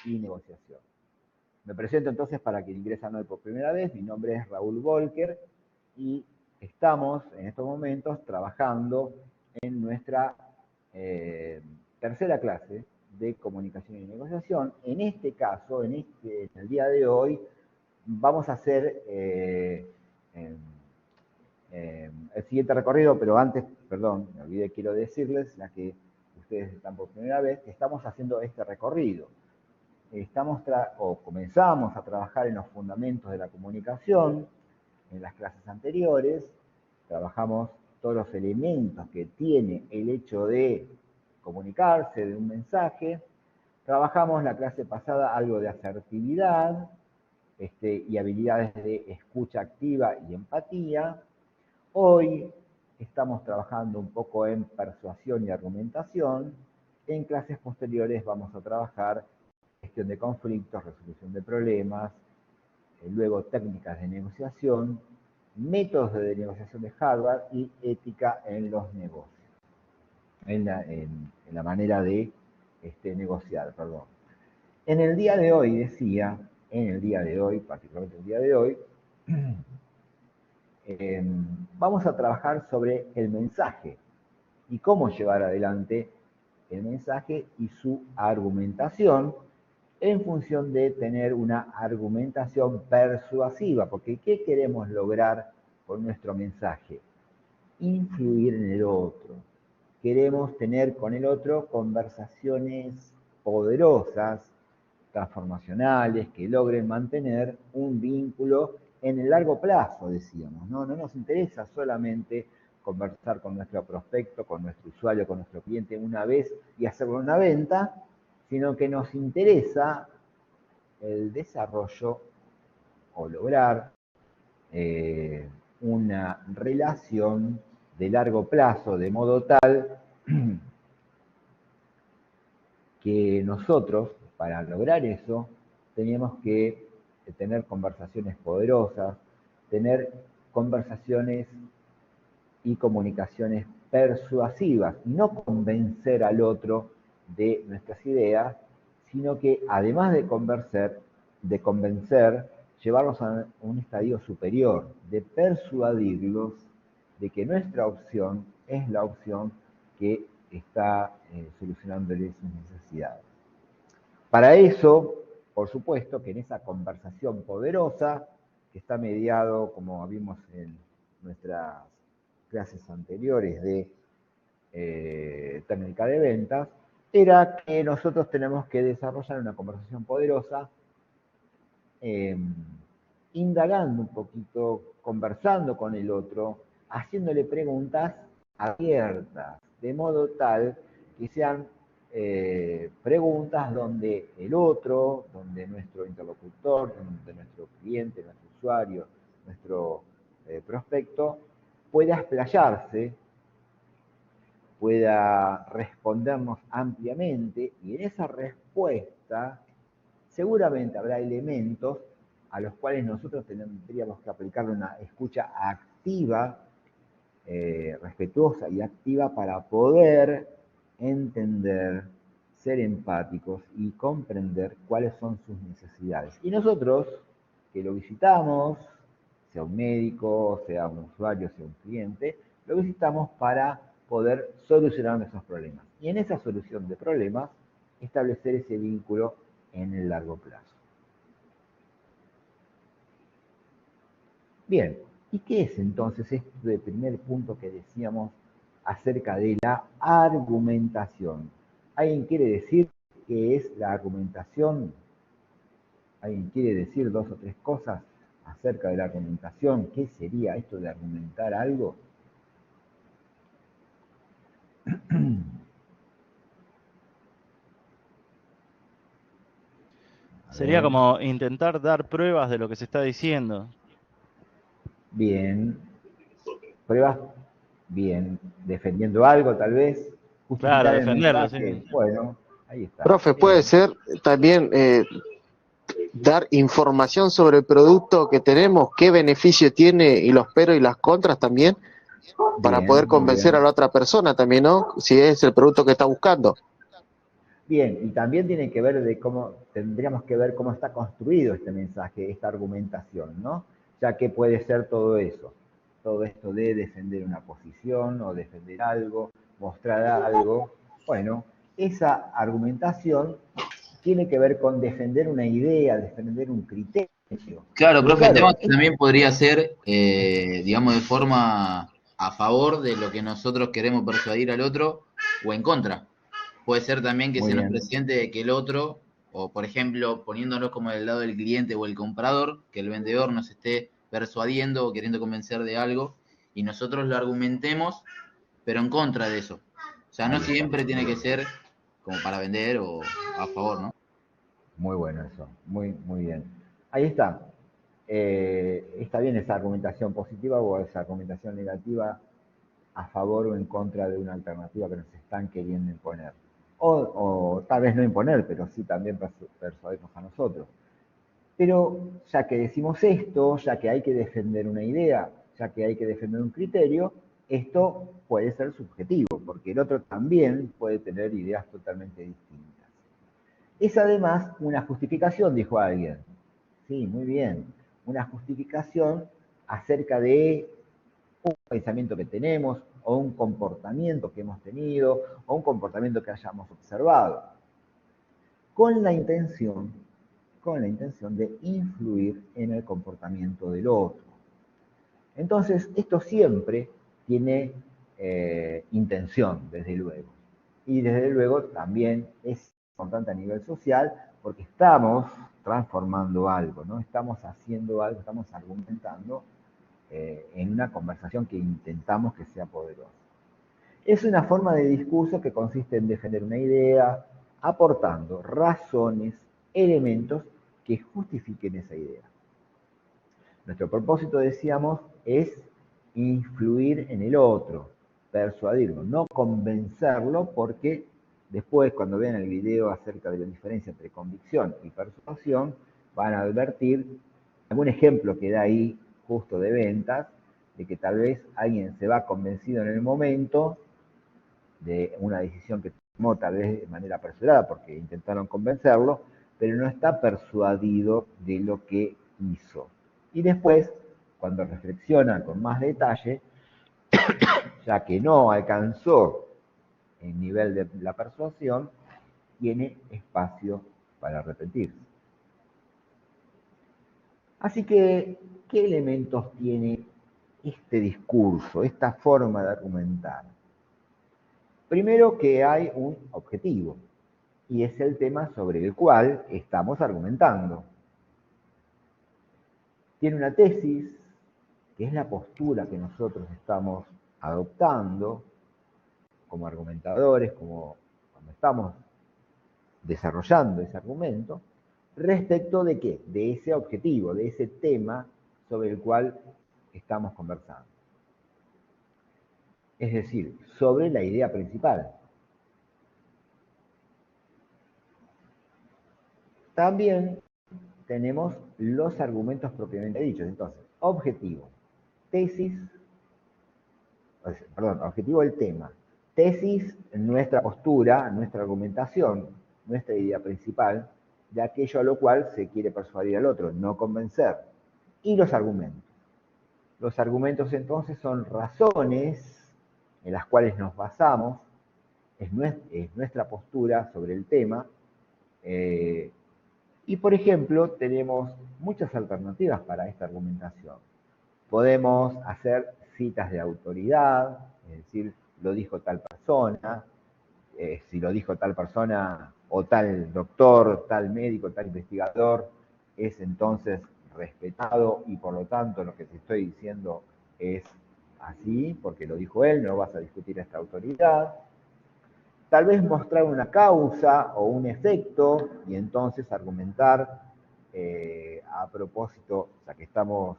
y negociación. Me presento entonces para quien ingresan hoy por primera vez. Mi nombre es Raúl Volker y estamos en estos momentos trabajando en nuestra tercera clase de comunicación y negociación. En este caso, en el día de hoy, vamos a hacer el siguiente recorrido, pero antes, perdón, me olvidé, quiero decirles, ya que ustedes están por primera vez, que estamos haciendo este recorrido. Comenzamos a trabajar en los fundamentos de la comunicación en las clases anteriores, trabajamos todos los elementos que tiene el hecho de comunicarse, de un mensaje, trabajamos la clase pasada algo de asertividad y habilidades de escucha activa y empatía. Hoy estamos trabajando un poco en persuasión y argumentación. En clases posteriores vamos a trabajar gestión de conflictos, resolución de problemas, luego técnicas de negociación, métodos de negociación de Harvard y ética en los negocios, en la manera de negociar, perdón. En el día de hoy, decía, particularmente el día de hoy, vamos a trabajar sobre el mensaje y cómo llevar adelante el mensaje y su argumentación en función de tener una argumentación persuasiva, porque ¿qué queremos lograr con nuestro mensaje? Influir en el otro. Queremos tener con el otro conversaciones poderosas, transformacionales, que logren mantener un vínculo en el largo plazo, decíamos, ¿no? No nos interesa solamente conversar con nuestro prospecto, con nuestro usuario, con nuestro cliente una vez y hacerle una venta, sino que nos interesa el desarrollo o lograr una relación de largo plazo, de modo tal que nosotros, para lograr eso, teníamos que tener conversaciones poderosas, tener conversaciones y comunicaciones persuasivas, y no convencer al otro de nuestras ideas, sino que además de convencer, llevarlos a un estadio superior, de persuadirlos de que nuestra opción es la opción que está solucionándoles sus necesidades. Para eso, por supuesto, que en esa conversación poderosa, que está mediado, como vimos en nuestras clases anteriores de técnica de ventas, era que nosotros tenemos que desarrollar una conversación poderosa, indagando un poquito, conversando con el otro, haciéndole preguntas abiertas, de modo tal que sean preguntas donde el otro, donde nuestro interlocutor, donde nuestro cliente, nuestro usuario, nuestro prospecto, pueda explayarse, pueda respondernos ampliamente, y en esa respuesta seguramente habrá elementos a los cuales nosotros tendríamos que aplicarle una escucha activa, respetuosa y activa, para poder entender, ser empáticos y comprender cuáles son sus necesidades. Y nosotros, que lo visitamos, sea un médico, sea un usuario, sea un cliente, lo visitamos para poder solucionar nuestros problemas. Y en esa solución de problemas, establecer ese vínculo en el largo plazo. Bien, ¿y qué es entonces este primer punto que decíamos acerca de la argumentación? ¿Alguien quiere decir qué es la argumentación? ¿Alguien quiere decir dos o tres cosas acerca de la argumentación? ¿Qué sería esto de argumentar algo? Sería como intentar dar pruebas de lo que se está diciendo. Bien. Pruebas, bien. Defendiendo algo, tal vez. Claro, defenderlo, sí. Bueno, ahí está. Profe, puede ser también dar información sobre el producto que tenemos, qué beneficio tiene y los peros y las contras también, para poder convencer a la otra persona también, ¿no? Si es el producto que está buscando. Bien, y también tiene que ver tendríamos que ver cómo está construido este mensaje, esta argumentación, ¿no? Ya que puede ser todo eso, todo esto de defender una posición o defender algo, mostrar algo. Bueno, esa argumentación tiene que ver con defender una idea, defender un criterio. Claro, Pero profe, el tema claro, que también podría ser, digamos, de forma a favor de lo que nosotros queremos persuadir al otro o en contra. Puede ser también que muy se nos bien, presente de que el otro, o por ejemplo, poniéndonos como del lado del cliente o el comprador, que el vendedor nos esté persuadiendo o queriendo convencer de algo y nosotros lo argumentemos, pero en contra de eso. O sea, no ahí está. siempre tiene que ser como para vender o a favor, ¿no? Muy bueno eso, muy, muy bien. Ahí está. Está bien esa argumentación positiva o esa argumentación negativa a favor o en contra de una alternativa que nos están queriendo imponer. O tal vez no imponer, pero sí también persuadirnos a nosotros. Pero ya que decimos esto, ya que hay que defender una idea, ya que hay que defender un criterio, esto puede ser subjetivo, porque el otro también puede tener ideas totalmente distintas. Es además una justificación, dijo alguien. Sí, muy bien. Una justificación acerca de un pensamiento que tenemos, o un comportamiento que hemos tenido, o un comportamiento que hayamos observado, con la intención, de influir en el comportamiento del otro. Entonces, esto siempre tiene intención, desde luego. Y desde luego también es importante a nivel social porque estamos transformando algo, ¿no? Estamos haciendo algo, estamos argumentando en una conversación que intentamos que sea poderosa. Es una forma de discurso que consiste en defender una idea, aportando razones, elementos que justifiquen esa idea. Nuestro propósito, decíamos, es influir en el otro, persuadirlo, no convencerlo, porque después, cuando vean el video acerca de la diferencia entre convicción y persuasión, van a advertir algún ejemplo que da ahí justo de ventas, de que tal vez alguien se va convencido en el momento de una decisión que tomó tal vez de manera apresurada porque intentaron convencerlo, pero no está persuadido de lo que hizo. Y después, cuando reflexiona con más detalle, ya que no alcanzó el nivel de la persuasión, tiene espacio para arrepentirse. Así que, ¿qué elementos tiene este discurso, esta forma de argumentar? Primero, que hay un objetivo, y es el tema sobre el cual estamos argumentando. Tiene una tesis, que es la postura que nosotros estamos adoptando como argumentadores, como cuando estamos desarrollando ese argumento, respecto de qué? De ese objetivo, de ese tema sobre el cual estamos conversando. Es decir, sobre la idea principal. También tenemos los argumentos propiamente dichos. Entonces, objetivo, tesis, objetivo del tema. Tesis, nuestra postura, nuestra argumentación, nuestra idea principal, de aquello a lo cual se quiere persuadir al otro, no convencer. Y los argumentos. Los argumentos entonces son razones en las cuales nos basamos, es nuestra postura sobre el tema, y por ejemplo tenemos muchas alternativas para esta argumentación. Podemos hacer citas de autoridad, es decir, lo dijo tal persona, si lo dijo tal persona o tal doctor, tal médico, tal investigador, es entonces respetado y por lo tanto lo que te estoy diciendo es así, porque lo dijo él, no vas a discutir esta autoridad. Tal vez mostrar una causa o un efecto y entonces argumentar a propósito, ya que estamos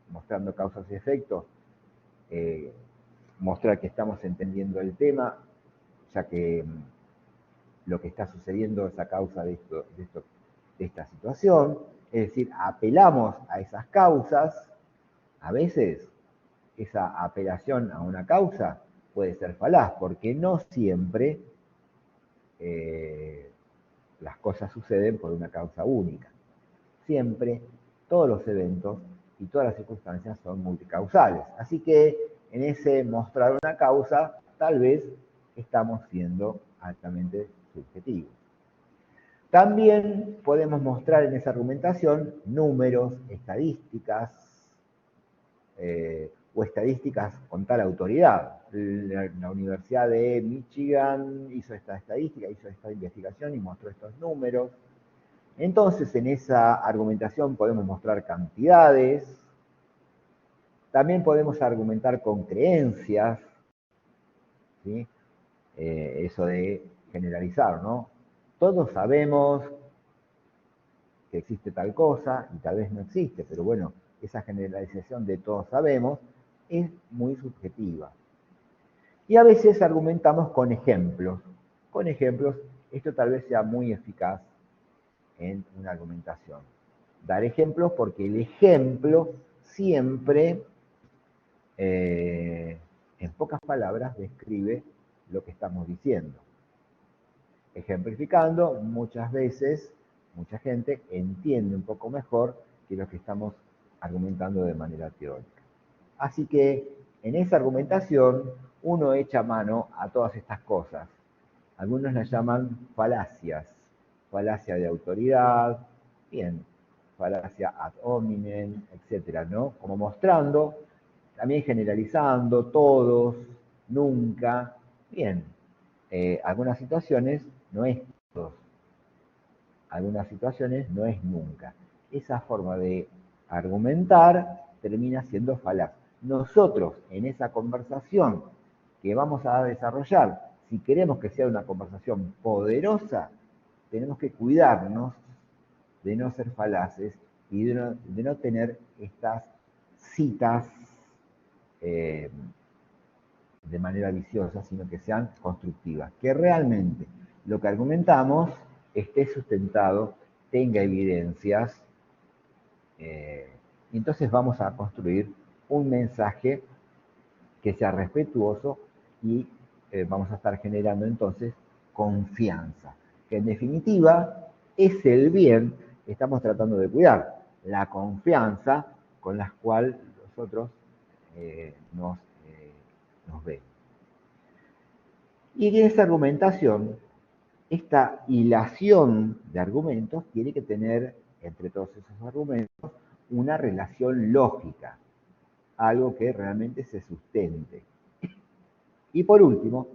mostrando causas y efectos, mostrar que estamos entendiendo el tema, ya que lo que está sucediendo es a causa de esta situación. Es decir, apelamos a esas causas. A veces esa apelación a una causa puede ser falaz, porque no siempre las cosas suceden por una causa única. Siempre, todos los eventos y todas las circunstancias son multicausales. Así que en ese mostrar una causa, tal vez estamos siendo altamente subjetivos. También podemos mostrar en esa argumentación números, estadísticas, o estadísticas con tal autoridad. La Universidad de Michigan hizo esta estadística, hizo esta investigación y mostró estos números. Entonces, en esa argumentación podemos mostrar cantidades, también podemos argumentar con creencias, ¿sí? Eso de generalizar, ¿no? Todos sabemos que existe tal cosa y tal vez no existe, pero bueno, esa generalización de todos sabemos es muy subjetiva. Y a veces argumentamos con ejemplos. Con ejemplos, esto tal vez sea muy eficaz en una argumentación. Dar ejemplos porque el ejemplo siempre, en pocas palabras, describe lo que estamos diciendo. Ejemplificando, muchas veces, mucha gente entiende un poco mejor que lo que estamos argumentando de manera teórica. Así que en esa argumentación uno echa mano a todas estas cosas. Algunos las llaman falacias. Falacia de autoridad, bien, falacia ad hominem, etcétera, ¿no? Como mostrando, también generalizando, todos, nunca, bien. Algunas situaciones no es todos, algunas situaciones no es nunca. Esa forma de argumentar termina siendo falaz. Nosotros, en esa conversación que vamos a desarrollar, si queremos que sea una conversación poderosa, tenemos que cuidarnos de no ser falaces y de no tener estas citas de manera viciosa, sino que sean constructivas. Que realmente lo que argumentamos esté sustentado, tenga evidencias, y entonces vamos a construir un mensaje que sea respetuoso y vamos a estar generando entonces confianza, que en definitiva es el bien que estamos tratando de cuidar, la confianza con la cual nosotros nos vemos. Y en esta argumentación, esta hilación de argumentos tiene que tener, entre todos esos argumentos, una relación lógica, algo que realmente se sustente. Y por último,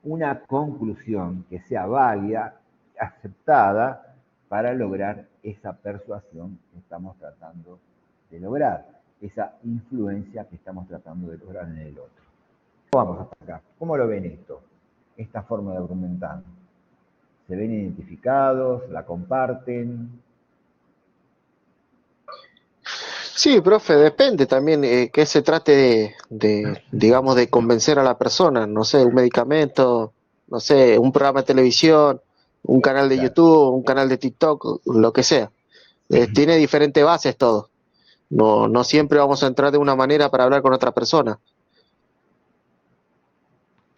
una conclusión que sea válida, aceptada, para lograr esa persuasión que estamos tratando de lograr, esa influencia que estamos tratando de lograr en el otro. Vamos hasta acá. ¿Cómo lo ven esto? Esta forma de argumentar. ¿Se ven identificados? ¿La comparten? Sí, profe, depende también que se trate digamos, de convencer a la persona, no sé, un medicamento, no sé, un programa de televisión, un canal de Claro. YouTube, un canal de TikTok, lo que sea. Tiene diferentes bases todo. No siempre vamos a entrar de una manera para hablar con otra persona.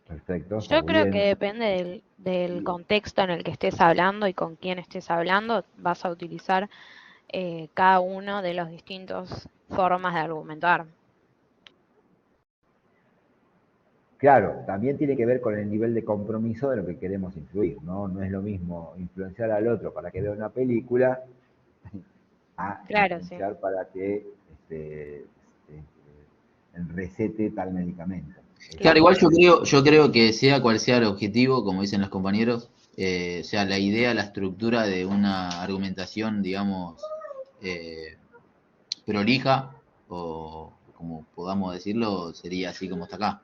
Perfecto, está Yo muy creo bien. que depende del contexto en el que estés hablando y con quién estés hablando, vas a utilizar cada uno de los distintos formas de argumentar. Claro, también tiene que ver con el nivel de compromiso de lo que queremos influir, ¿no? No es lo mismo influenciar al otro para que vea una película a Claro, sí. influenciar para que recete tal medicamento. Claro, igual yo creo que sea cual sea el objetivo, como dicen los compañeros, o sea, la idea, la estructura de una argumentación, digamos, prolija, o como podamos decirlo, sería así como está acá.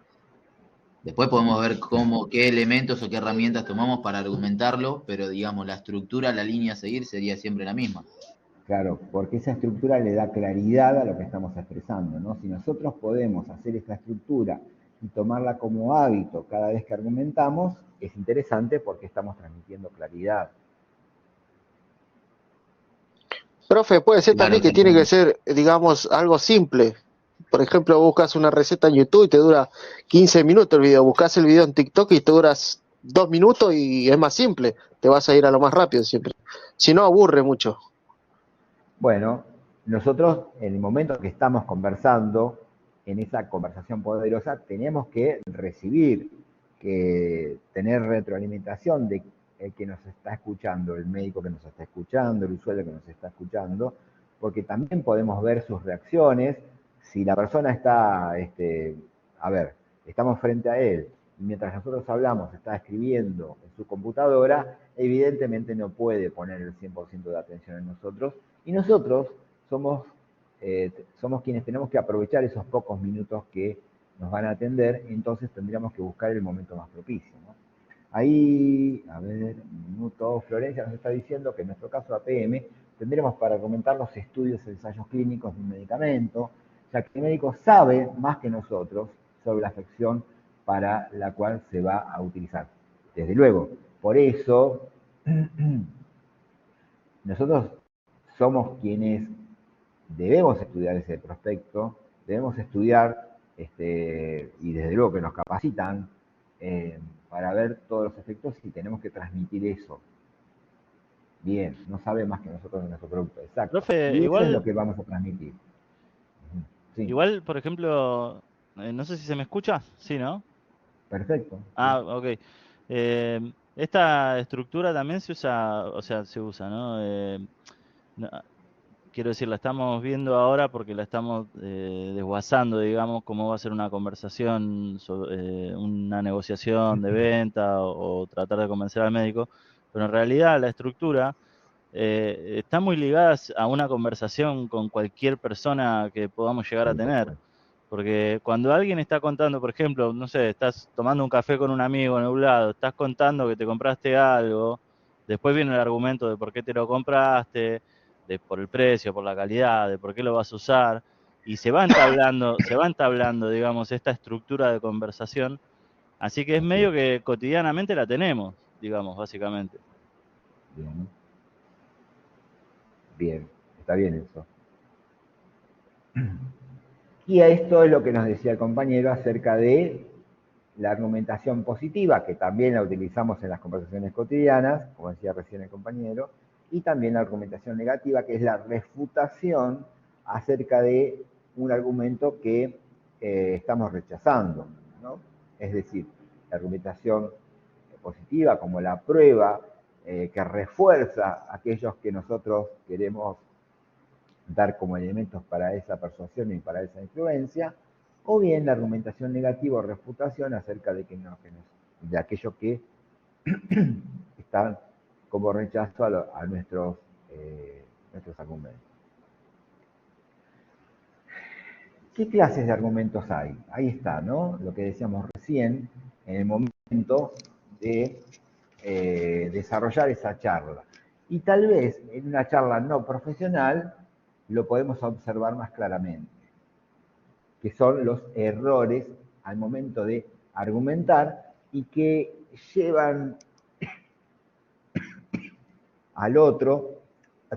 Después podemos ver qué elementos o qué herramientas tomamos para argumentarlo, pero digamos, la estructura, la línea a seguir sería siempre la misma. Claro, porque esa estructura le da claridad a lo que estamos expresando, ¿no? Si nosotros podemos hacer esta estructura y tomarla como hábito cada vez que argumentamos, es interesante porque estamos transmitiendo claridad. Profe, puede ser Claro, también que tiene que ser, digamos, algo simple. Por ejemplo, buscas una receta en YouTube y te dura 15 minutos el video. Buscas el video en TikTok y te dura 2 minutos y es más simple, te vas a ir a lo más rápido siempre. Si no, aburre mucho. Bueno, nosotros en el momento que estamos conversando, en esa conversación poderosa, tenemos que recibir, que tener retroalimentación de el que nos está escuchando, el médico que nos está escuchando, el usuario que nos está escuchando, porque también podemos ver sus reacciones. Si la persona está, a ver, estamos frente a él, y mientras nosotros hablamos, está escribiendo en su computadora, evidentemente no puede poner el 100% de atención en nosotros, y nosotros somos, somos quienes tenemos que aprovechar esos pocos minutos que nos van a atender, entonces tendríamos que buscar el momento más propicio, ¿no? Ahí, a ver, un minuto, Florencia nos está diciendo que en nuestro caso APM tendremos para comentar los estudios y ensayos clínicos de un medicamento, ya que el médico sabe más que nosotros sobre la afección para la cual se va a utilizar. Desde luego, por eso nosotros somos quienes debemos estudiar ese prospecto, debemos estudiar, y desde luego que nos capacitan para ver todos los efectos y tenemos que transmitir eso. Bien, no sabe más que nosotros de nuestro producto, exacto. Profe, Y eso es lo que vamos a transmitir. Sí, igual, por ejemplo, no sé si se me escucha, sí, ¿no? perfecto. Ah, Sí. ok. Esta estructura también se usa, o sea, se usa, ¿no? No, quiero decir, la estamos viendo ahora porque la estamos desguazando, digamos, cómo va a ser una conversación, una negociación de venta o tratar de convencer al médico, pero en realidad la estructura está muy ligada a una conversación con cualquier persona que podamos llegar a Sí, tal tener. cual. Porque cuando alguien está contando, por ejemplo, no sé, estás tomando un café con un amigo nublado, estás contando que te compraste algo, después viene el argumento de por qué te lo compraste, de por el precio, por la calidad, de por qué lo vas a usar, y se va entablando, digamos, esta estructura de conversación, así que es Así es. medio que cotidianamente la tenemos, digamos, básicamente. Bien. Bien, está bien eso. Y a esto es lo que nos decía el compañero acerca de la argumentación positiva, que también la utilizamos en las conversaciones cotidianas, como decía recién el compañero, y también la argumentación negativa, que es la refutación acerca de un argumento que estamos rechazando, ¿no? Es decir, la argumentación positiva como la prueba que refuerza aquellos que nosotros queremos dar como elementos para esa persuasión y para esa influencia, o bien la argumentación negativa o refutación acerca de, de aquello que está como rechazo a nuestros argumentos. ¿Qué clases de argumentos hay? Ahí está, ¿no? Lo que decíamos recién, en el momento de desarrollar esa charla. Y tal vez en una charla no profesional lo podemos observar más claramente, que son los errores al momento de argumentar y que llevan al otro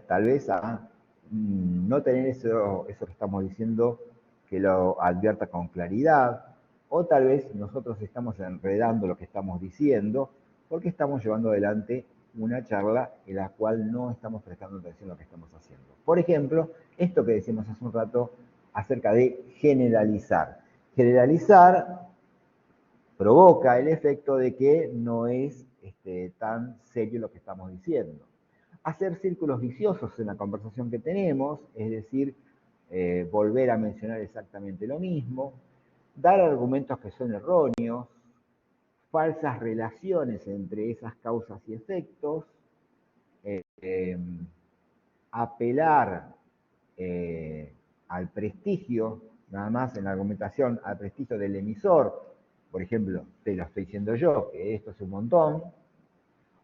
tal vez a no tener eso que estamos diciendo, que lo advierta con claridad, o tal vez nosotros estamos enredando lo que estamos diciendo porque estamos llevando adelante una charla en la cual no estamos prestando atención a lo que estamos haciendo. Por ejemplo, esto que decíamos hace un rato acerca de generalizar. Generalizar provoca el efecto de que no es tan serio lo que estamos diciendo. Hacer círculos viciosos en la conversación que tenemos, es decir, volver a mencionar exactamente lo mismo, dar argumentos que son erróneos, falsas relaciones entre esas causas y efectos, eh, eh, apelar al prestigio, nada más en la argumentación, al prestigio del emisor, por ejemplo, te lo estoy diciendo yo, que esto es un montón,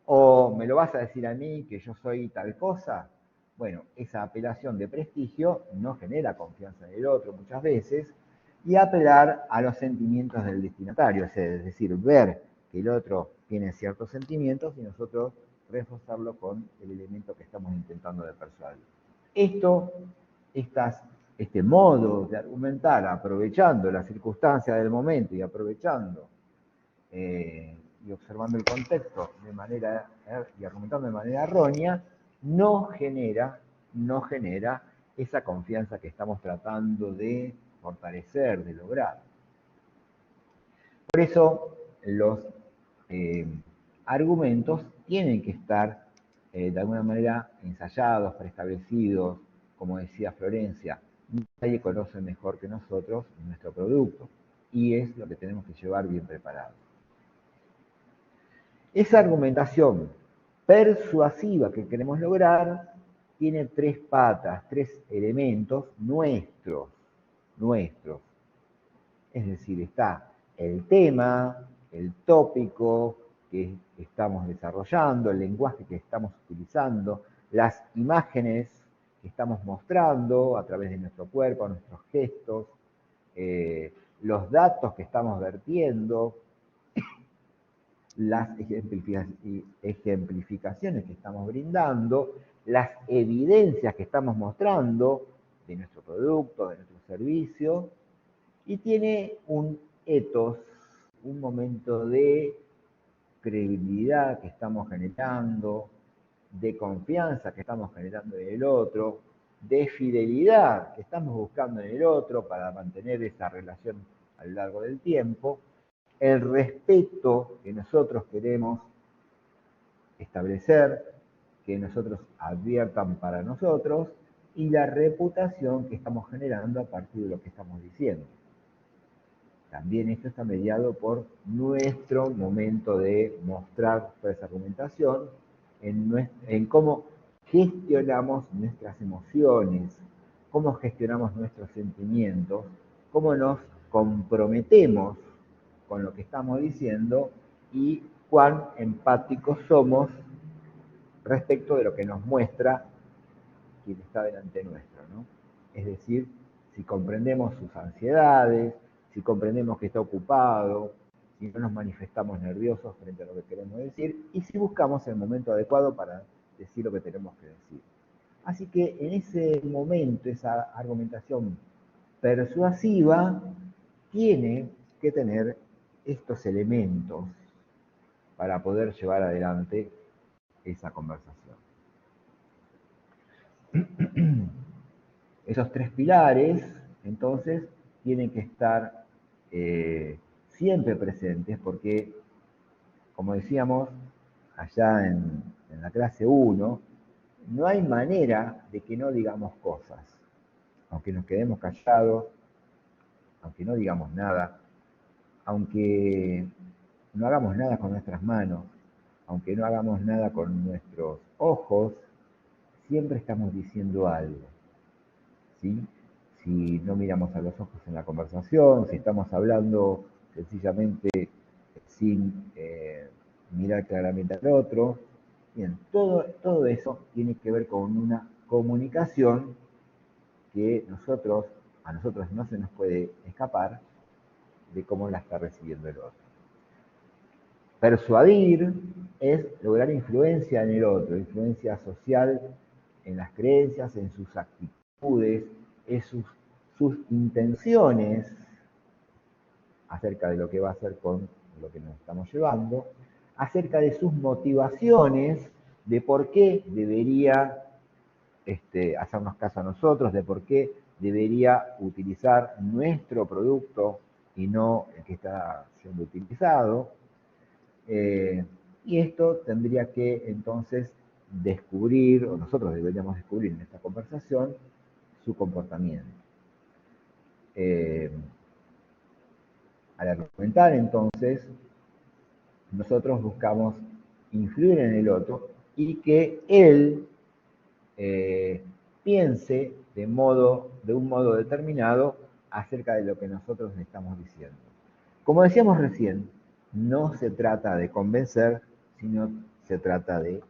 o me lo vas a decir a mí que yo soy tal cosa. Bueno, esa apelación de prestigio no genera confianza en el otro muchas veces, y apelar a los sentimientos del destinatario, es decir, ver que el otro tiene ciertos sentimientos y nosotros reforzarlo con el elemento que estamos intentando de persuadir. Este modo de argumentar, aprovechando la circunstancia del momento y aprovechando y observando el contexto y argumentando de manera errónea, no genera esa confianza que estamos tratando de fortalecer, de lograr. Por eso los argumentos tienen que estar de alguna manera ensayados, preestablecidos, como decía Florencia. Nadie conoce mejor que nosotros nuestro producto y es lo que tenemos que llevar bien preparado. Esa argumentación persuasiva que queremos lograr tiene tres patas, tres elementos nuestros. Es decir, está el tema, el tópico que estamos desarrollando, el lenguaje que estamos utilizando, las imágenes que estamos mostrando a través de nuestro cuerpo, nuestros gestos, los datos que estamos vertiendo, las ejemplificaciones que estamos brindando, las evidencias que estamos mostrando de nuestro producto, de nuestro servicio, y tiene un ethos, un momento de credibilidad que estamos generando, de confianza que estamos generando en el otro, de fidelidad que estamos buscando en el otro para mantener esa relación a lo largo del tiempo, el respeto que nosotros queremos establecer, que nosotros adviertan para nosotros, y la reputación que estamos generando a partir de lo que estamos diciendo. También esto está mediado por nuestro momento de mostrar toda esa argumentación, en cómo gestionamos nuestras emociones, cómo gestionamos nuestros sentimientos, cómo nos comprometemos con lo que estamos diciendo y cuán empáticos somos respecto de lo que nos muestra quien está delante nuestro, ¿no? Es decir, si comprendemos sus ansiedades, si comprendemos que está ocupado, si no nos manifestamos nerviosos frente a lo que queremos decir y si buscamos el momento adecuado para decir lo que tenemos que decir. Así que en ese momento, esa argumentación persuasiva tiene que tener estos elementos para poder llevar adelante esa conversación. Esos tres pilares, entonces, tienen que estar siempre presentes porque, como decíamos allá en la clase 1, no hay manera de que no digamos cosas. Aunque nos quedemos callados, aunque no digamos nada, aunque no hagamos nada con nuestras manos, aunque no hagamos nada con nuestros ojos, siempre estamos diciendo algo, ¿sí? Si no miramos a los ojos en la conversación, si estamos hablando sencillamente sin mirar claramente al otro, bien, todo eso tiene que ver con una comunicación que a nosotros no se nos puede escapar de cómo la está recibiendo el otro. Persuadir es lograr influencia en el otro, influencia social en las creencias, en sus actitudes, en sus intenciones acerca de lo que va a hacer con lo que nos estamos llevando, acerca de sus motivaciones, de por qué debería hacernos caso a nosotros, de por qué debería utilizar nuestro producto y no el que está siendo utilizado. Y esto tendría que entonces descubrir, o nosotros deberíamos descubrir en esta conversación, su comportamiento. Al argumentar entonces, nosotros buscamos influir en el otro y que él piense de un modo determinado acerca de lo que nosotros le estamos diciendo. Como decíamos recién, no se trata de convencer, sino se trata de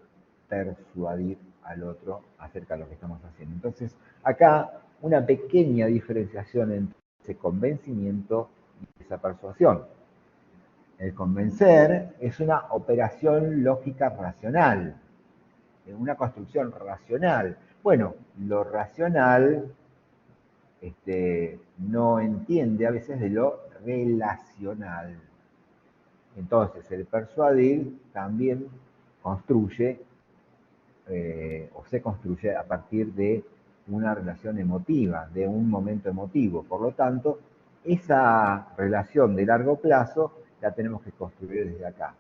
persuadir al otro acerca de lo que estamos haciendo. Entonces, acá una pequeña diferenciación entre ese convencimiento y esa persuasión. El convencer es una operación lógica racional, una construcción racional. Bueno, lo racional no entiende a veces de lo relacional. Entonces, el persuadir también construye o se construye a partir de una relación emotiva, de un momento emotivo. Por lo tanto, esa relación de largo plazo la tenemos que construir desde acá.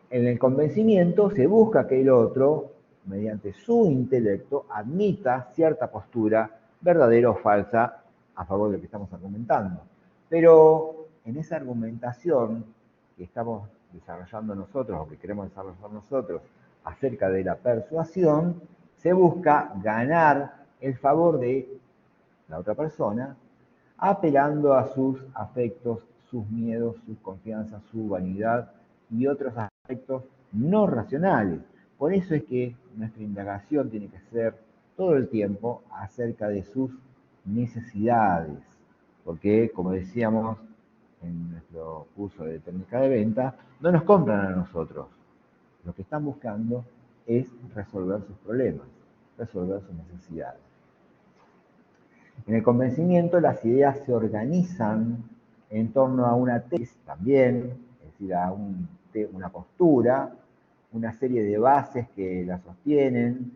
En el convencimiento se busca que el otro, mediante su intelecto, admita cierta postura verdadera o falsa a favor de lo que estamos argumentando. Pero en esa argumentación que estamos desarrollando nosotros o que queremos desarrollar nosotros acerca de la persuasión, se busca ganar el favor de la otra persona, apelando a sus afectos, sus miedos, sus confianzas, su vanidad y otros aspectos no racionales. Por eso es que nuestra indagación tiene que ser todo el tiempo acerca de sus necesidades, porque como decíamos en nuestro curso de técnica de venta, no nos compran a nosotros. Lo que están buscando es resolver sus problemas, resolver sus necesidades. En el convencimiento las ideas se organizan en torno a una tesis también, es decir, a una postura, una serie de bases que la sostienen,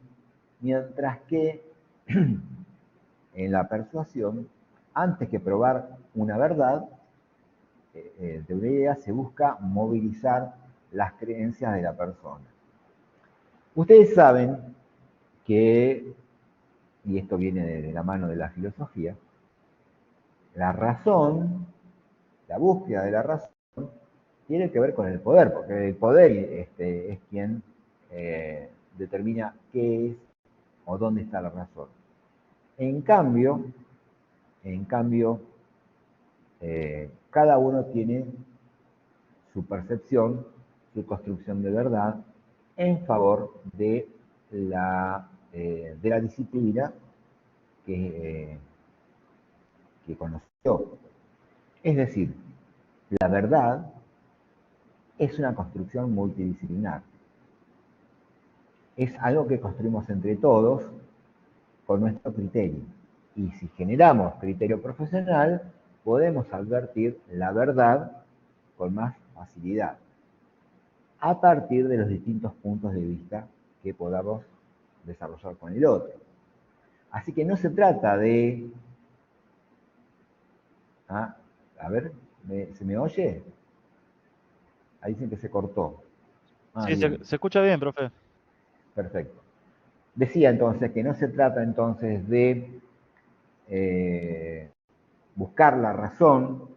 mientras que en la persuasión, antes que probar una verdad de una idea, se busca movilizar las creencias de la persona. Ustedes saben que, y esto viene de la mano de la filosofía, la razón, la búsqueda de la razón, tiene que ver con el poder, porque el poder es quien determina qué es o dónde está la razón. En cambio, cada uno tiene su percepción, su construcción de verdad en favor de la disciplina que conoció. Es decir, la verdad es una construcción multidisciplinar. Es algo que construimos entre todos con nuestro criterio. Y si generamos criterio profesional, podemos advertir la verdad con más facilidad, a partir de los distintos puntos de vista que podamos desarrollar con el otro. Así que no se trata de... a ver, ¿se me oye? Ahí dicen que se cortó. Sí, se escucha bien, profe. Perfecto. Decía entonces que no se trata entonces de buscar la razón,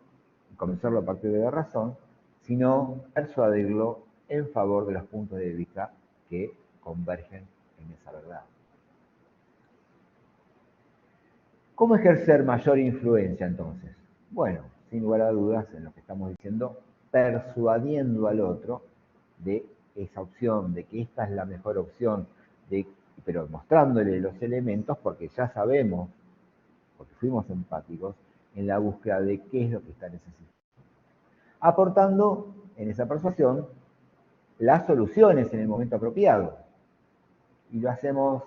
convencerlo a partir de la razón, sino persuadirlo en favor de los puntos de vista que convergen en esa verdad. ¿Cómo ejercer mayor influencia entonces? Bueno, sin lugar a dudas en lo que estamos diciendo, persuadiendo al otro de esa opción, de que esta es la mejor opción, pero mostrándole los elementos porque ya sabemos, porque fuimos empáticos, en la búsqueda de qué es lo que está necesitando. Aportando en esa persuasión las soluciones en el momento apropiado. Y lo hacemos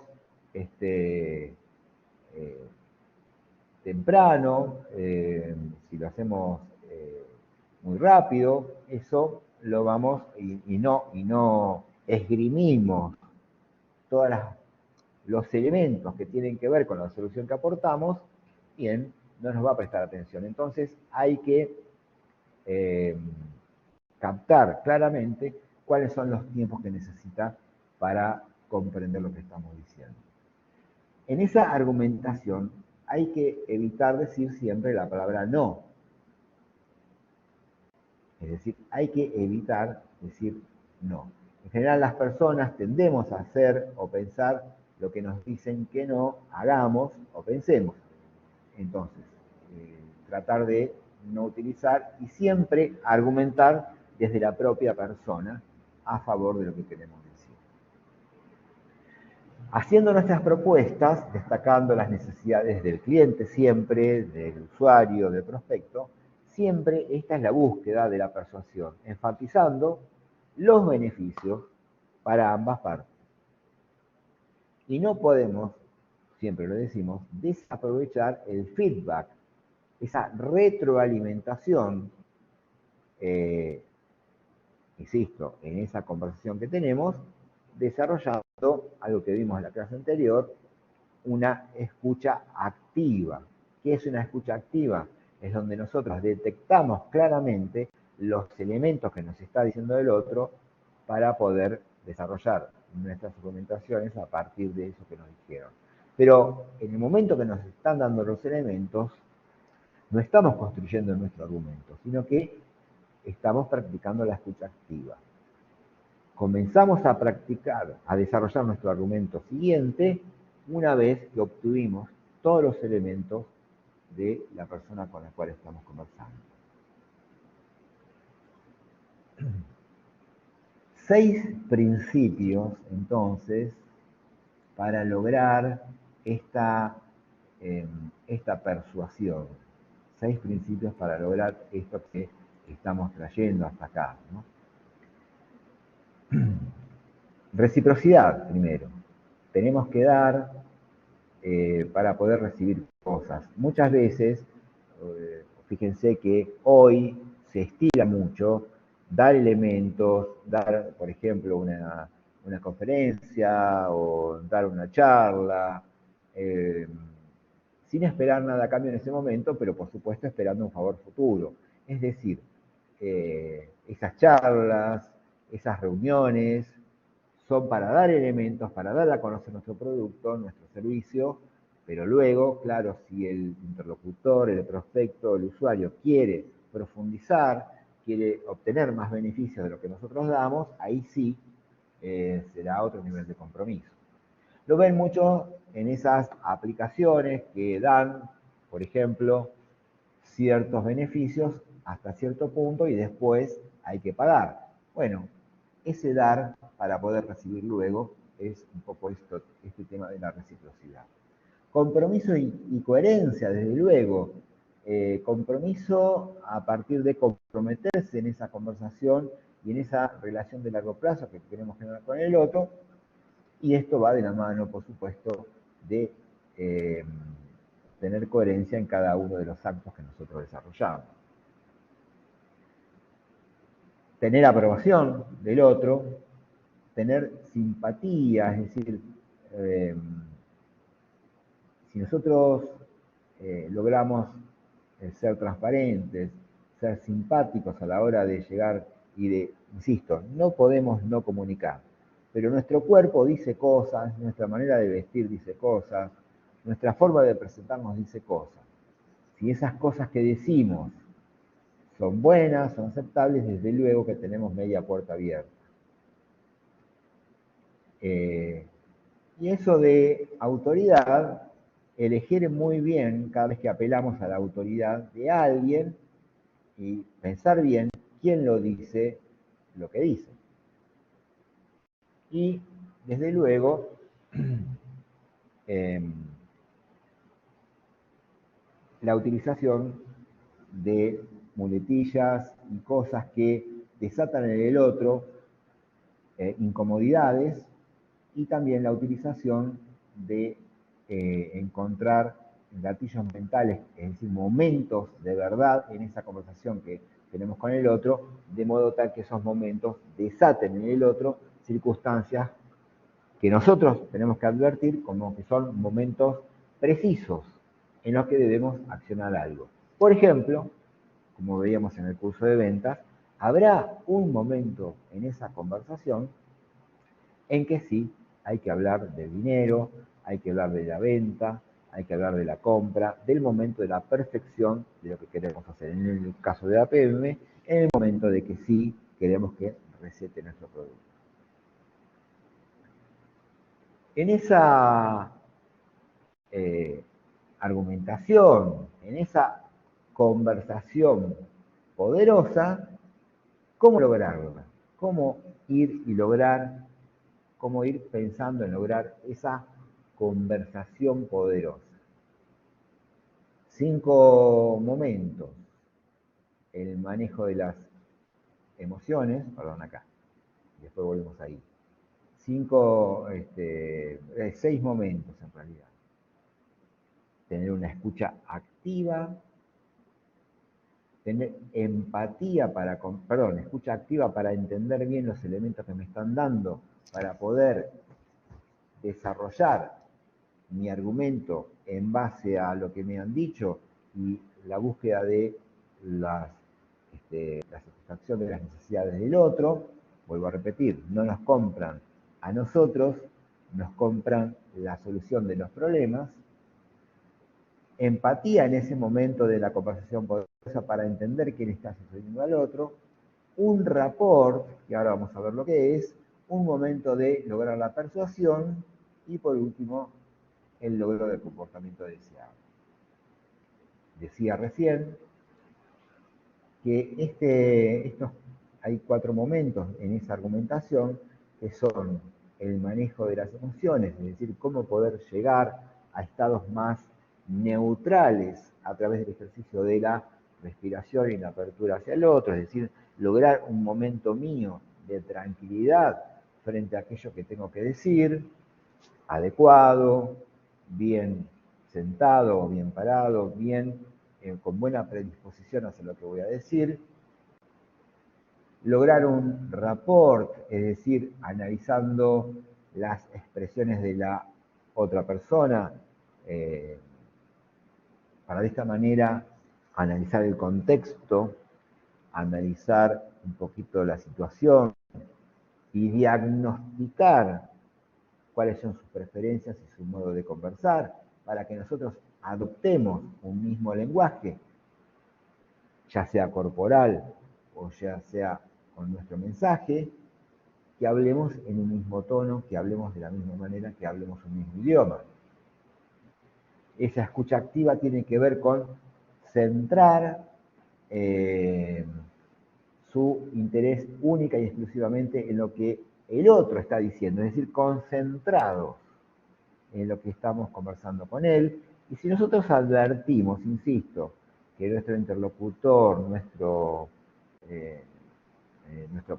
temprano, si lo hacemos muy rápido, eso lo vamos y no esgrimimos todos los elementos que tienen que ver con la solución que aportamos, bien, no nos va a prestar atención. Entonces hay que captar claramente cuáles son los tiempos que necesita para comprender lo que estamos diciendo. En esa argumentación hay que evitar decir siempre la palabra no. Es decir, hay que evitar decir no. En general las personas tendemos a hacer o pensar lo que nos dicen que no hagamos o pensemos. Entonces, tratar de no utilizar y siempre argumentar desde la propia persona a favor de lo que queremos decir. Haciendo nuestras propuestas, destacando las necesidades del cliente siempre, del usuario, del prospecto, siempre esta es la búsqueda de la persuasión, enfatizando los beneficios para ambas partes. Y no podemos, siempre lo decimos, desaprovechar el feedback, esa retroalimentación insisto, en esa conversación que tenemos, desarrollando algo que vimos en la clase anterior, una escucha activa. ¿Qué es una escucha activa? Es donde nosotros detectamos claramente los elementos que nos está diciendo el otro para poder desarrollar nuestras argumentaciones a partir de eso que nos dijeron. Pero en el momento que nos están dando los elementos, no estamos construyendo nuestro argumento, sino que estamos practicando la escucha activa. Comenzamos a practicar, a desarrollar nuestro argumento siguiente, una vez que obtuvimos todos los elementos de la persona con la cual estamos conversando. 6 principios, entonces, para lograr esta persuasión. 6 principios para lograr esto que estamos trayendo hasta acá, ¿no? Reciprocidad, primero. Tenemos que dar para poder recibir cosas. Muchas veces, fíjense que hoy se estila mucho dar elementos, dar, por ejemplo, una conferencia o dar una charla, sin esperar nada a cambio en ese momento, pero por supuesto esperando un favor futuro. Es decir, esas charlas, esas reuniones, son para dar elementos, para dar a conocer nuestro producto, nuestro servicio, pero luego, claro, si el interlocutor, el prospecto, el usuario quiere profundizar, quiere obtener más beneficios de lo que nosotros damos, ahí sí será otro nivel de compromiso. Lo ven mucho en esas aplicaciones que dan, por ejemplo, ciertos beneficios hasta cierto punto y después hay que pagar. Bueno, ese dar para poder recibir luego es un poco este tema de la reciprocidad. Compromiso y coherencia, desde luego. Compromiso a partir de comprometerse en esa conversación y en esa relación de largo plazo que queremos generar con el otro. Y esto va de la mano, por supuesto, de tener coherencia en cada uno de los actos que nosotros desarrollamos. Tener aprobación del otro, tener simpatía, es decir, si nosotros logramos ser transparentes, ser simpáticos a la hora de llegar y de, insisto, no podemos no comunicar, pero nuestro cuerpo dice cosas, nuestra manera de vestir dice cosas, nuestra forma de presentarnos dice cosas. Si esas cosas que decimos son buenas, son aceptables, desde luego que tenemos media puerta abierta. Y eso de autoridad, elegir muy bien cada vez que apelamos a la autoridad de alguien y pensar bien quién lo dice, lo que dice. Y desde luego, la utilización de muletillas y cosas que desatan en el otro incomodidades, y también la utilización de encontrar gatillos mentales, es decir, momentos de verdad en esa conversación que tenemos con el otro, de modo tal que esos momentos desaten en el otro circunstancias que nosotros tenemos que advertir como que son momentos precisos en los que debemos accionar algo. Por ejemplo, como veíamos en el curso de ventas, habrá un momento en esa conversación en que sí hay que hablar del dinero, hay que hablar de la venta, hay que hablar de la compra, del momento de la perfección de lo que queremos hacer. En el caso de APM, en el momento de que sí queremos que recete nuestro producto. En esa argumentación, en esa conversación poderosa, ¿cómo lograrla? ¿Cómo ir y lograr, cómo ir pensando en lograr esa conversación poderosa? 5 momentos. El manejo de las emociones, perdón, acá, después volvemos ahí. 6 momentos en realidad. Tener una escucha activa, tener empatía escucha activa para entender bien los elementos que me están dando, para poder desarrollar mi argumento en base a lo que me han dicho y la búsqueda de la satisfacción de las necesidades del otro. Vuelvo a repetir, no nos compran a nosotros, nos compran la solución de los problemas. Empatía en ese momento de la conversación poderosa para entender qué le está sucediendo al otro. Un rapport, que ahora vamos a ver lo que es, un momento de lograr la persuasión y por último, el logro del comportamiento deseado. Decía recién que hay 4 momentos en esa argumentación que son el manejo de las emociones, es decir, cómo poder llegar a estados más neutrales a través del ejercicio de la respiración y la apertura hacia el otro, es decir, lograr un momento mío de tranquilidad frente a aquello que tengo que decir, adecuado, bien sentado o bien parado, bien con buena predisposición hacia lo que voy a decir. Lograr un rapport, es decir, analizando las expresiones de la otra persona, para de esta manera analizar el contexto, analizar un poquito la situación y diagnosticar cuáles son sus preferencias y su modo de conversar, para que nosotros adoptemos un mismo lenguaje, ya sea corporal o ya sea con nuestro mensaje, que hablemos en un mismo tono, que hablemos de la misma manera, que hablemos un mismo idioma. Esa escucha activa tiene que ver con centrar su interés única y exclusivamente en lo que el otro está diciendo, es decir, concentrados en lo que estamos conversando con él. Y si nosotros advertimos, insisto, que nuestro interlocutor, nuestro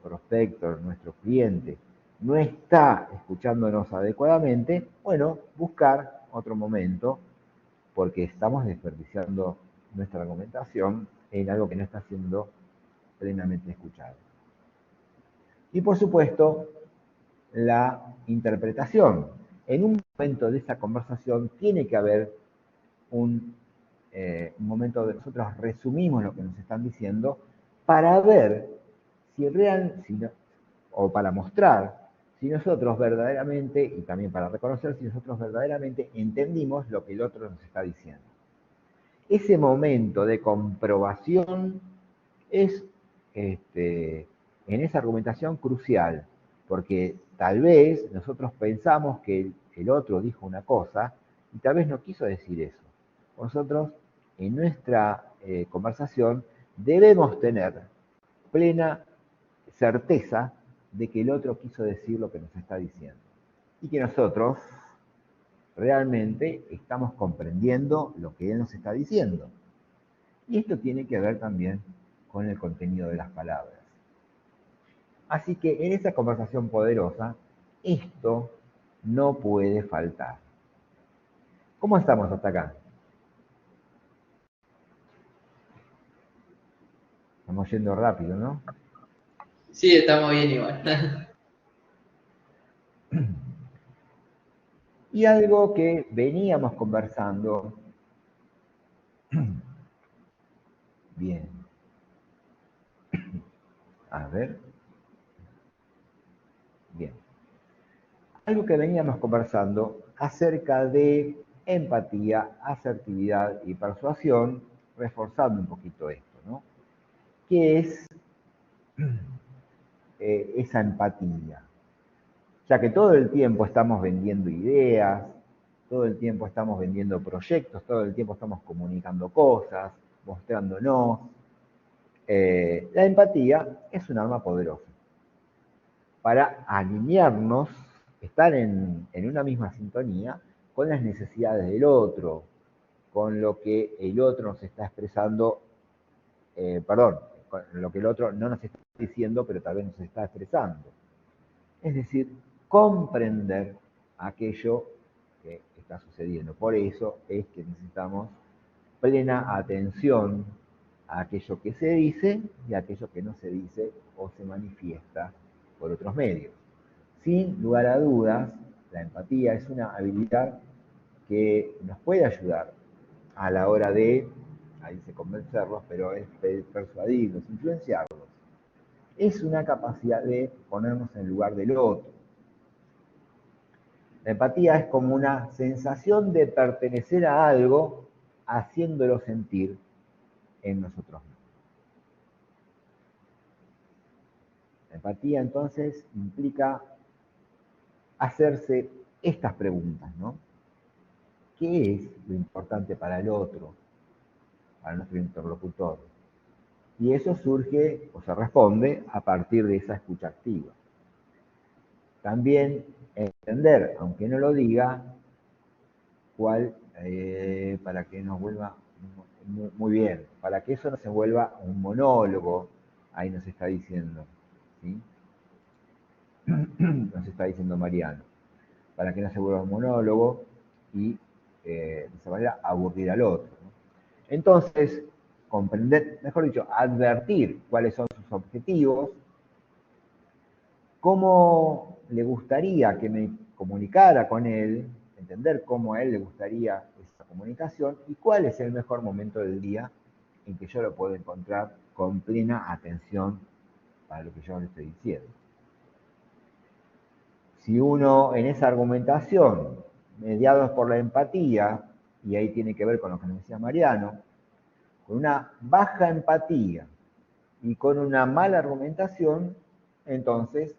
prospecto, nuestro cliente, no está escuchándonos adecuadamente, bueno, buscar otro momento, porque estamos desperdiciando nuestra argumentación en algo que no está siendo plenamente escuchado. Y por supuesto, la interpretación. En un momento de esa conversación tiene que haber un momento donde nosotros resumimos lo que nos están diciendo para ver o para mostrar si nosotros verdaderamente, y también para reconocer si nosotros verdaderamente entendimos lo que el otro nos está diciendo. Ese momento de comprobación es en esa argumentación crucial, porque tal vez nosotros pensamos que el otro dijo una cosa y tal vez no quiso decir eso. Nosotros en nuestra conversación debemos tener plena certeza de que el otro quiso decir lo que nos está diciendo y que nosotros realmente estamos comprendiendo lo que él nos está diciendo. Y esto tiene que ver también con el contenido de las palabras. Así que en esa conversación poderosa, esto no puede faltar. ¿Cómo estamos hasta acá? Estamos yendo rápido, ¿no? Sí, estamos bien igual. Y algo que veníamos conversando. Bien. A ver. Bien. Algo que veníamos conversando acerca de empatía, asertividad y persuasión, reforzando un poquito esto, ¿no? ¿Qué es esa empatía? Ya que todo el tiempo estamos vendiendo ideas, todo el tiempo estamos vendiendo proyectos, todo el tiempo estamos comunicando cosas, mostrándonos. La empatía es un arma poderosa para alinearnos, estar en una misma sintonía con las necesidades del otro, con lo que el otro nos está expresando, con lo que el otro no nos está diciendo, pero tal vez nos está expresando. Es decir, comprender aquello que está sucediendo. Por eso es que necesitamos plena atención a aquello que se dice y a aquello que no se dice o se manifiesta por otros medios. Sin lugar a dudas, la empatía es una habilidad que nos puede ayudar a la hora de, ahí dice convencerlos, pero es persuadirlos, influenciarlos. Es una capacidad de ponernos en el lugar del otro. La empatía es como una sensación de pertenecer a algo, haciéndolo sentir en nosotros mismos. La empatía entonces implica hacerse estas preguntas, ¿no? ¿Qué es lo importante para el otro, para nuestro interlocutor? Y eso surge o se responde a partir de esa escucha activa. También entender, aunque no lo diga, cuál, para que nos vuelva muy bien, para que eso no se vuelva un monólogo, ahí nos está diciendo, ¿sí? Nos está diciendo Mariano, para que no se vuelva un monólogo y de esa manera aburrir al otro, ¿no? Entonces, comprender, mejor dicho, advertir cuáles son sus objetivos, cómo le gustaría que me comunicara con él, entender cómo a él le gustaría esa comunicación y cuál es el mejor momento del día en que yo lo puedo encontrar con plena atención para lo que yo le estoy diciendo. Si uno en esa argumentación, mediados por la empatía, y ahí tiene que ver con lo que nos decía Mariano, con una baja empatía y con una mala argumentación, entonces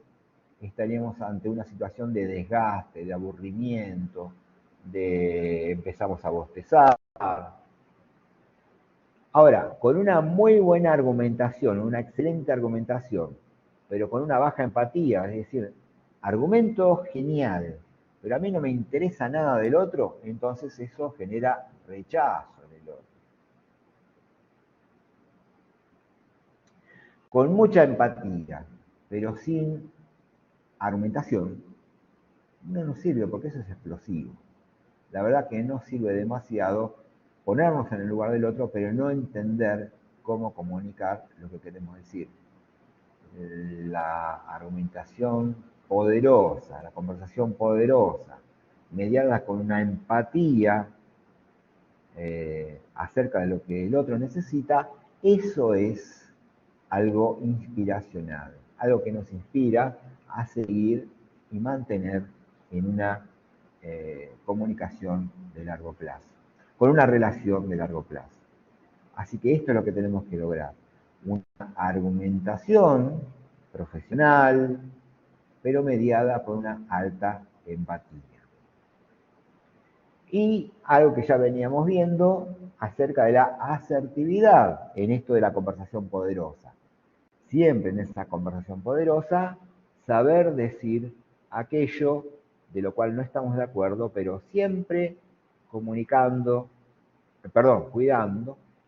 estaríamos ante una situación de desgaste, de aburrimiento, de empezamos a bostezar. Ahora, con una muy buena argumentación, una excelente argumentación, pero con una baja empatía, es decir, argumento genial, pero a mí no me interesa nada del otro, entonces eso genera rechazo en el otro. Con mucha empatía, pero sin argumentación, no nos sirve porque eso es explosivo. La verdad que no sirve demasiado ponernos en el lugar del otro, pero no entender cómo comunicar lo que queremos decir. La argumentación poderosa, la conversación poderosa, mediada con una empatía acerca de lo que el otro necesita, eso es algo inspiracional, algo que nos inspira a seguir y mantener en una comunicación de largo plazo, con una relación de largo plazo. Así que esto es lo que tenemos que lograr, una argumentación profesional, pero mediada por una alta empatía. Y algo que ya veníamos viendo acerca de la asertividad en esto de la conversación poderosa. Siempre en esa conversación poderosa, saber decir aquello de lo cual no estamos de acuerdo, pero siempre cuidando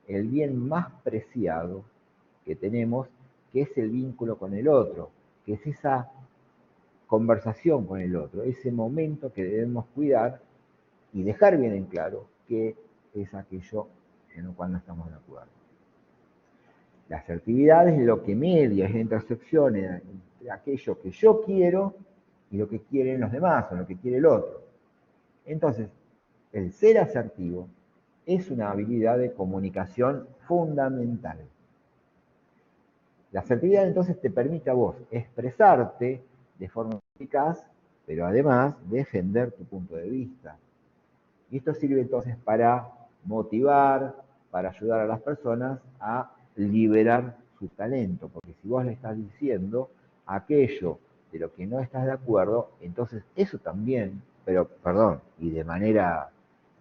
el bien más preciado que tenemos, que es el vínculo con el otro, que es esa conversación con el otro, ese momento que debemos cuidar y dejar bien en claro que es aquello en lo cual no estamos de acuerdo. La asertividad es lo que media, es la intersección entre aquello que yo quiero y lo que quieren los demás o lo que quiere el otro. Entonces, el ser asertivo es una habilidad de comunicación fundamental. La asertividad entonces te permite a vos expresarte de forma eficaz, pero además defender tu punto de vista. Y esto sirve entonces para motivar, para ayudar a las personas a liberar su talento, porque si vos le estás diciendo aquello de lo que no estás de acuerdo, entonces eso también, y de manera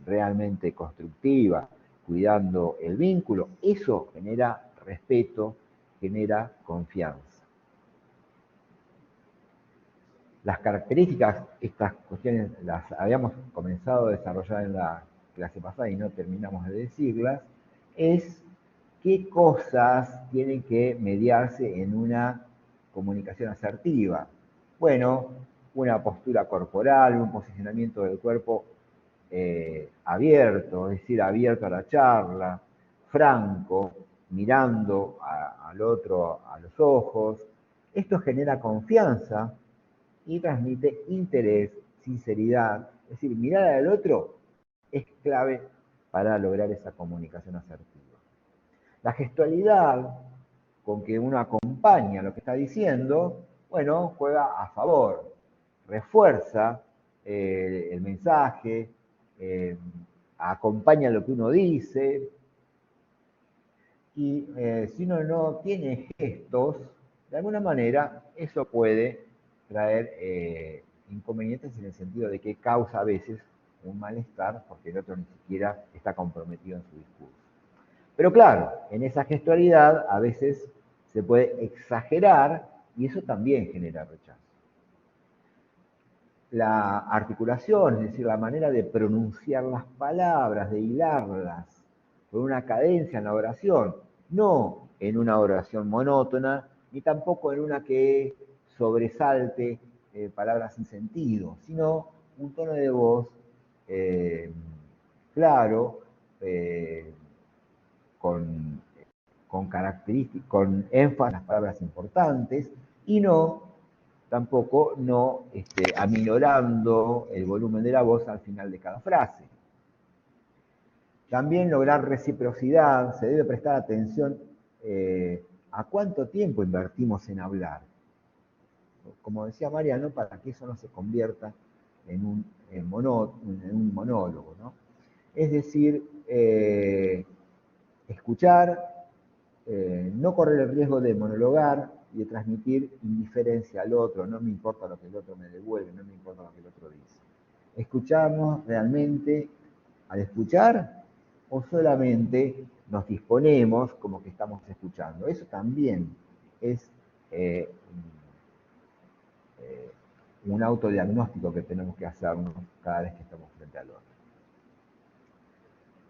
realmente constructiva, cuidando el vínculo, eso genera respeto, genera confianza. Las características, estas cuestiones las habíamos comenzado a desarrollar en la clase pasada y no terminamos de decirlas, es qué cosas tienen que mediarse en una comunicación asertiva. Bueno, una postura corporal, un posicionamiento del cuerpo abierto, es decir, abierto a la charla, franco, mirando al otro a los ojos. Esto genera confianza y transmite interés, sinceridad. Es decir, mirar al otro es clave para lograr esa comunicación asertiva. La gestualidad con que uno acompaña lo que está diciendo, bueno, juega a favor, refuerza el mensaje, acompaña lo que uno dice, y si uno no tiene gestos, de alguna manera eso puede traer inconvenientes en el sentido de que causa a veces un malestar porque el otro ni siquiera está comprometido en su discurso. Pero claro, en esa gestualidad a veces se puede exagerar y eso también genera rechazo. La articulación, es decir, la manera de pronunciar las palabras, de hilarlas con una cadencia en la oración, no en una oración monótona, ni tampoco en una que sobresalte palabras sin sentido, sino un tono de voz claro, con características, con énfasis en las palabras importantes y tampoco no aminorando el volumen de la voz al final de cada frase. También lograr reciprocidad, se debe prestar atención a cuánto tiempo invertimos en hablar. Como decía Mariano, para que eso no se convierta en un monólogo, ¿no? Es decir, escuchar, no correr el riesgo de monologar y de transmitir indiferencia al otro, no me importa lo que el otro me devuelve, no me importa lo que el otro dice. ¿Escuchamos realmente al escuchar o solamente nos disponemos como que estamos escuchando? Eso también es un autodiagnóstico que tenemos que hacernos cada vez que estamos frente al otro.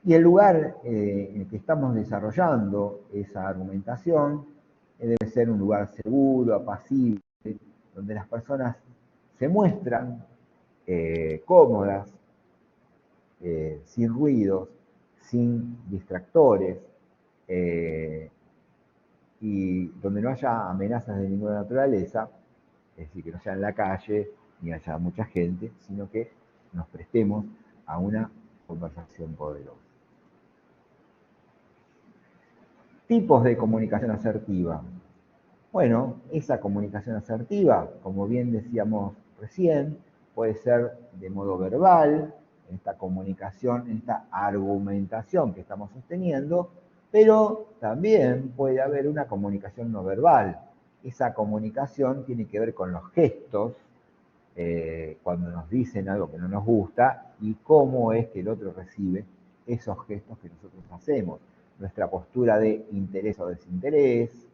Y el lugar en el que estamos desarrollando esa argumentación debe ser un lugar seguro, apacible, donde las personas se muestran cómodas, sin ruidos, sin distractores, y donde no haya amenazas de ninguna naturaleza, es decir, que no sea en la calle ni haya mucha gente, sino que nos prestemos a una conversación poderosa. Tipos de comunicación asertiva. Bueno, esa comunicación asertiva, como bien decíamos recién, puede ser de modo verbal, en esta comunicación, en esta argumentación que estamos sosteniendo, pero también puede haber una comunicación no verbal. Esa comunicación tiene que ver con los gestos, cuando nos dicen algo que no nos gusta, y cómo es que el otro recibe esos gestos que nosotros hacemos. Nuestra postura de interés o desinterés,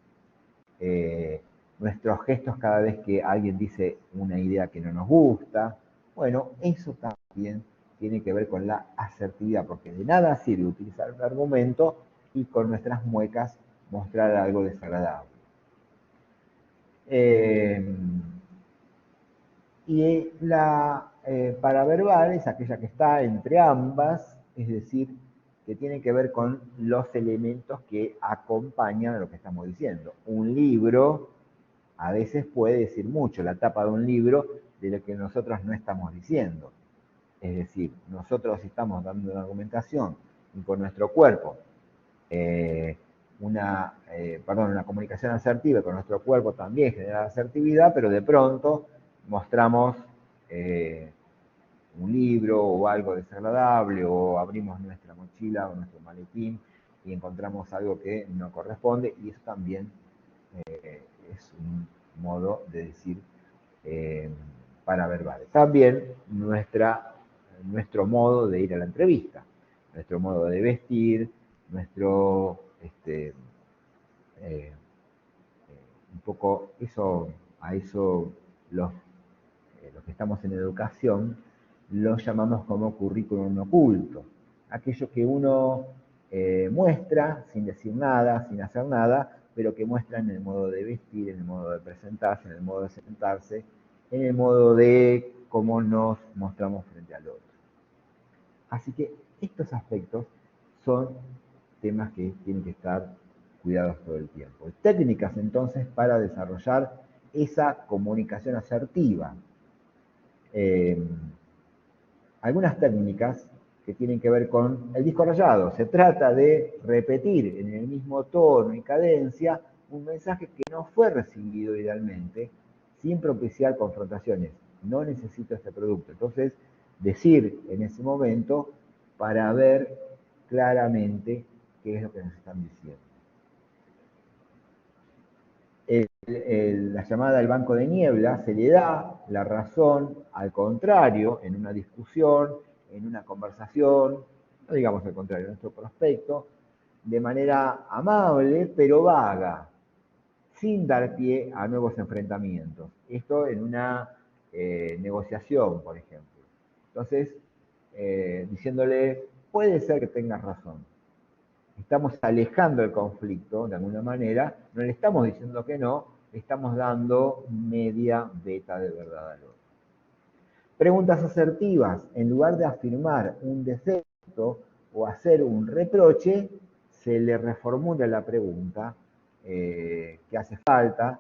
nuestros gestos cada vez que alguien dice una idea que no nos gusta. Bueno, eso también tiene que ver con la asertividad, porque de nada sirve utilizar un argumento y con nuestras muecas mostrar algo desagradable. Y la paraverbal es aquella que está entre ambas, es decir, que tiene que ver con los elementos que acompañan a lo que estamos diciendo. Un libro a veces puede decir mucho, la tapa de un libro, de lo que nosotros no estamos diciendo. Es decir, nosotros estamos dando una argumentación y con nuestro cuerpo, una comunicación asertiva con nuestro cuerpo también genera asertividad, pero de pronto mostramos un libro o algo desagradable, o abrimos nuestra mochila o nuestro maletín y encontramos algo que no corresponde, y eso también es un modo de decir paraverbales. También nuestro modo de ir a la entrevista, nuestro modo de vestir, nuestro un poco eso, a eso los que estamos en educación lo llamamos como currículum oculto. Aquello que uno muestra sin decir nada, sin hacer nada, pero que muestra en el modo de vestir, en el modo de presentarse, en el modo de sentarse, en el modo de cómo nos mostramos frente al otro. Así que estos aspectos son temas que tienen que estar cuidados todo el tiempo. Técnicas entonces para desarrollar esa comunicación asertiva. Algunas técnicas que tienen que ver con el disco rayado. Se trata de repetir en el mismo tono y cadencia un mensaje que no fue recibido idealmente, sin propiciar confrontaciones. No necesito este producto. Entonces, decir en ese momento para ver claramente qué es lo que nos están diciendo. La llamada del banco de niebla se le da la razón al contrario en una discusión, en una conversación, no digamos al contrario, nuestro prospecto, de manera amable pero vaga, sin dar pie a nuevos enfrentamientos. Esto en una negociación, por ejemplo. Entonces, diciéndole, puede ser que tengas razón. Estamos alejando el conflicto de alguna manera, no le estamos diciendo que no, le estamos dando media beta de verdad al otro. Preguntas asertivas, en lugar de afirmar un defecto o hacer un reproche, se le reformula la pregunta que hace falta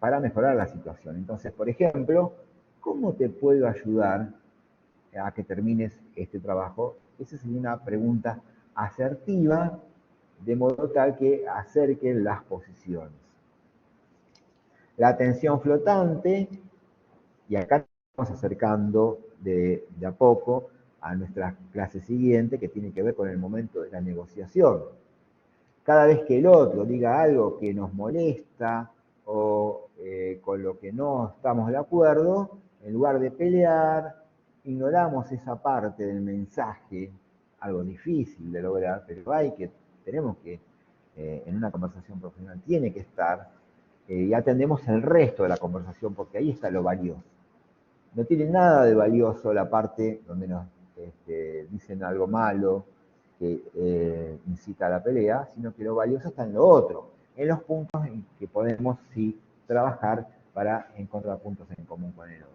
para mejorar la situación. Entonces, por ejemplo, ¿cómo te puedo ayudar a que termines este trabajo? Esa sería una pregunta asertiva, de modo tal que acerquen las posiciones. La atención flotante, y acá estamos acercando de a poco a nuestra clase siguiente, que tiene que ver con el momento de la negociación. Cada vez que el otro diga algo que nos molesta o con lo que no estamos de acuerdo, en lugar de pelear, ignoramos esa parte del mensaje, algo difícil de lograr, pero tenemos que, en una conversación profesional, tiene que estar, y atendemos el resto de la conversación, porque ahí está lo valioso. No tiene nada de valioso la parte donde nos dicen algo malo, que incita a la pelea, sino que lo valioso está en lo otro, en los puntos en que podemos sí trabajar para encontrar puntos en común con el otro.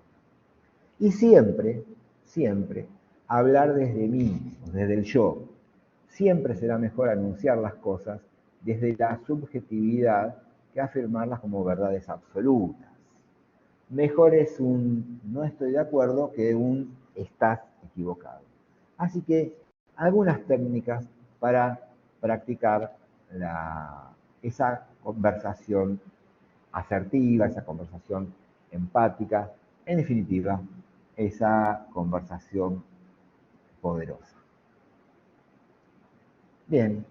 Y siempre, siempre, hablar desde mí, desde el yo. Siempre será mejor anunciar las cosas desde la subjetividad que afirmarlas como verdades absolutas. Mejor es un no estoy de acuerdo que un estás equivocado. Así que algunas técnicas para practicar esa conversación asertiva, esa conversación empática, en definitiva, esa conversación poderosa. Bien,